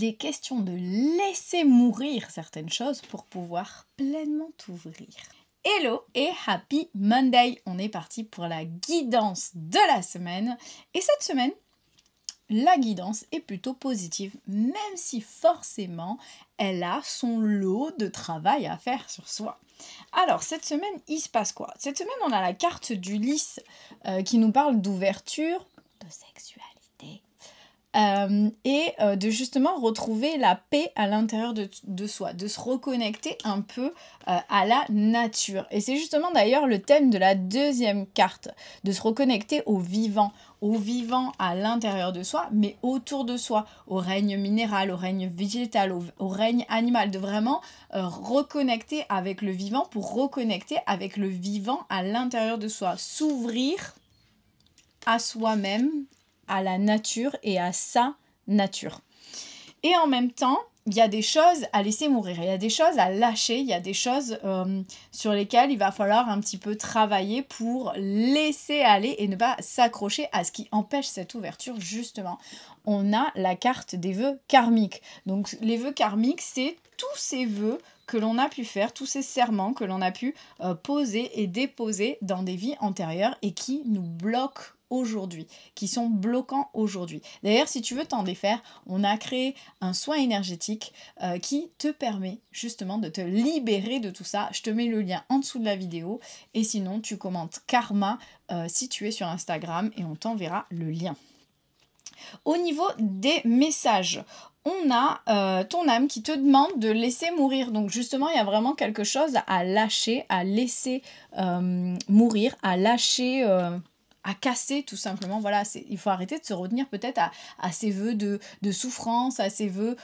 il est question de laisser mourir certaines choses pour pouvoir pleinement t'ouvrir. Hello et Happy Monday! On est parti pour la guidance de la semaine. Et cette semaine, la guidance est plutôt positive, même si forcément, elle a son lot de travail à faire sur soi. Alors, cette semaine, il se passe quoi? Cette semaine, on a la carte du lys qui nous parle d'ouverture, de sexualité, et de justement retrouver la paix à l'intérieur de soi, de se reconnecter un peu à la nature. Et c'est justement d'ailleurs le thème de la deuxième carte, de se reconnecter au vivant à l'intérieur de soi, mais autour de soi, au règne minéral, au règne végétal, au règne animal, de vraiment reconnecter avec le vivant pour reconnecter avec le vivant à l'intérieur de soi, s'ouvrir à soi-même, à la nature et à sa nature. Et en même temps, il y a des choses à laisser mourir, il y a des choses à lâcher, il y a des choses sur lesquelles il va falloir un petit peu travailler pour laisser aller et ne pas s'accrocher à ce qui empêche cette ouverture, justement. On a la carte des vœux karmiques. Donc les vœux karmiques, c'est tous ces vœux que l'on a pu faire, tous ces serments que l'on a pu poser et déposer dans des vies antérieures et qui nous bloquent aujourd'hui, qui sont bloquants aujourd'hui. D'ailleurs, si tu veux t'en défaire, on a créé un soin énergétique qui te permet justement de te libérer de tout ça. Je te mets le lien en dessous de la vidéo et sinon tu commentes karma si tu es sur Instagram et on t'enverra le lien. Au niveau des messages, on a ton âme qui te demande de laisser mourir. Donc justement, il y a vraiment quelque chose à lâcher, à laisser mourir, à lâcher... à casser tout simplement, voilà, il faut arrêter de se retenir peut-être à ces vœux de souffrance, à ces vœux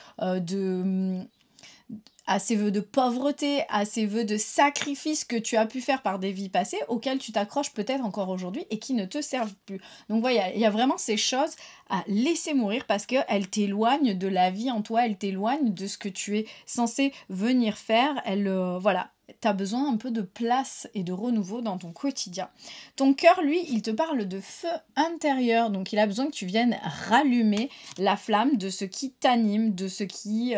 à ces vœux de pauvreté, à ces vœux de sacrifice que tu as pu faire par des vies passées, auxquelles tu t'accroches peut-être encore aujourd'hui et qui ne te servent plus. Donc voilà, il y a vraiment ces choses à laisser mourir parce qu'elles t'éloignent de la vie en toi, elles t'éloignent de ce que tu es censé venir faire, voilà. Tu as besoin un peu de place et de renouveau dans ton quotidien. Ton cœur, lui, il te parle de feu intérieur. Donc, il a besoin que tu viennes rallumer la flamme de ce qui t'anime, de ce qui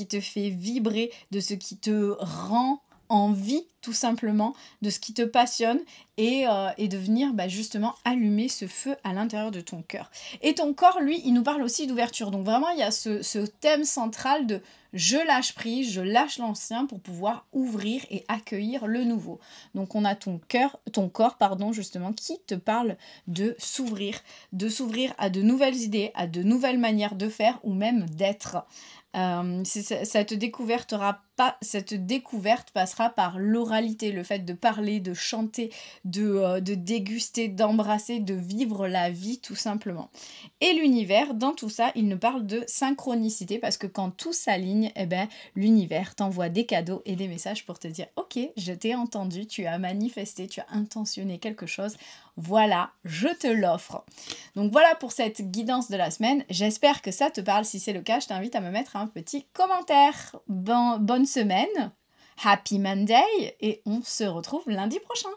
te fait vibrer, de ce qui te rend en vie, tout simplement, de ce qui te passionne et de venir justement allumer ce feu à l'intérieur de ton cœur. Et ton corps, lui, il nous parle aussi d'ouverture. Donc vraiment, il y a ce thème central de je lâche prise, je lâche l'ancien pour pouvoir ouvrir et accueillir le nouveau. Donc on a ton corps, justement, qui te parle de s'ouvrir à de nouvelles idées, à de nouvelles manières de faire ou même d'être. Cette découverte passera par l'oralité, le fait de parler, de chanter, de déguster, d'embrasser, de vivre la vie tout simplement. Et l'univers, dans tout ça, il nous parle de synchronicité parce que quand tout s'aligne, l'univers t'envoie des cadeaux et des messages pour te dire « Ok, je t'ai entendu, tu as manifesté, tu as intentionné quelque chose, voilà, je te l'offre. » Donc voilà pour cette guidance de la semaine. J'espère que ça te parle. Si c'est le cas, je t'invite à me mettre un petit commentaire. Bonne semaine, Happy Monday et on se retrouve lundi prochain.